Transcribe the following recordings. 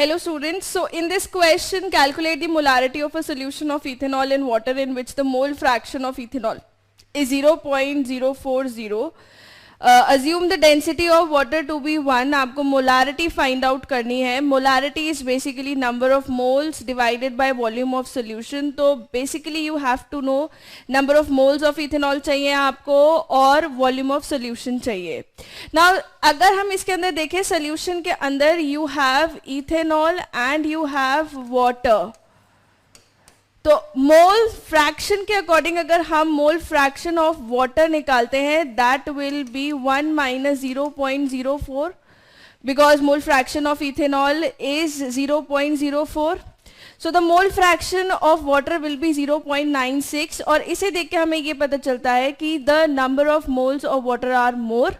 Hello students, so in this question calculate the molarity of a solution of ethanol in water in which the mole fraction of ethanol is 0.040. Assume the density of water to be 1. आपको molarity find out करनी है. Molarity is basically number of moles divided by volume of solution. तो basically you have to know number of moles of ethanol चाहिए आपको और volume of solution चाहिए. Now अगर हम इसके अंदर देखें solution के अंदर you have ethanol and you have water. तो मोल फ्रैक्शन के अकॉर्डिंग अगर हम मोल फ्रैक्शन ऑफ वाटर निकालते हैं that will be 1 minus 0.04 because mole fraction of ethanol is 0.04. So the mole fraction of water will be 0.96 और इसे देख के हमें ये पता चलता है कि the number of moles of water are more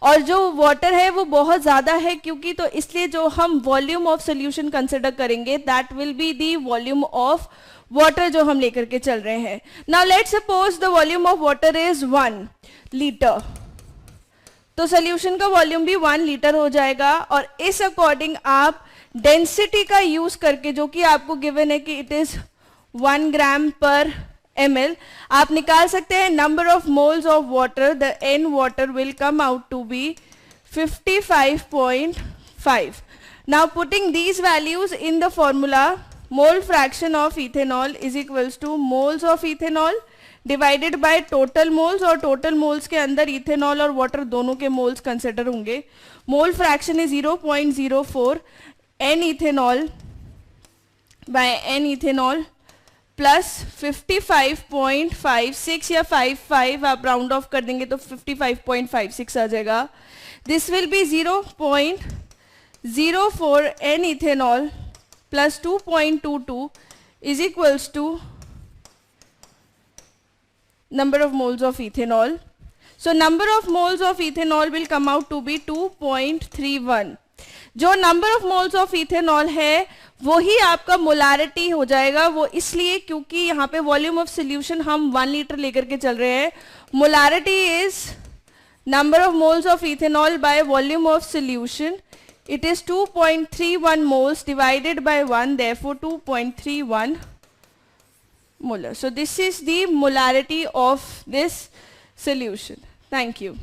और जो वाटर है वो बहुत ज़्यादा है क्योंकि तो इसलिए जो हम वॉल्यूम ऑफ सोल्यूशन कंसिडर करेंगे that will be the volume of water जो हम लेकर के चल रहे हैं. Now let's suppose the volume of water is 1 litre. तो सोल्यूशन का वॉल्यूम भी 1 लीटर हो जाएगा और इस अकॉर्डिंग आप डेंसिटी का यूज करके जो कि आपको गिवन है कि इट इज 1 ग्राम पर ml आप निकाल सकते हैं number of moles of water. The N water will come out to be 55.5. Now putting these values in the formula mole fraction of ethanol is equals to moles of ethanol divided by total moles और total moles के अंदर ethanol और water दोनों के moles consider होंगे. mole fraction is 0.04 n ethanol by n ethanol plus 55.56 या 55 आप round of कर देंगे तो 55.56 आ जाएगा. This will be 0.04 n ethanol plus 2.22 is equals to number of moles of ethanol. So number of moles of ethanol will come out to be 2.31. जो number of moles of ethanol है वो ही आपका molarity हो जाएगा. वो इसलिए क्योंकि यहाँ पे volume of solution हम 1 लीटर लेकर के चल रहे हैं. Molarity is number of moles of ethanol by volume of solution. It is 2.31 moles divided by 1, therefore 2.31 molar. So this is the molarity of this solution. Thank you.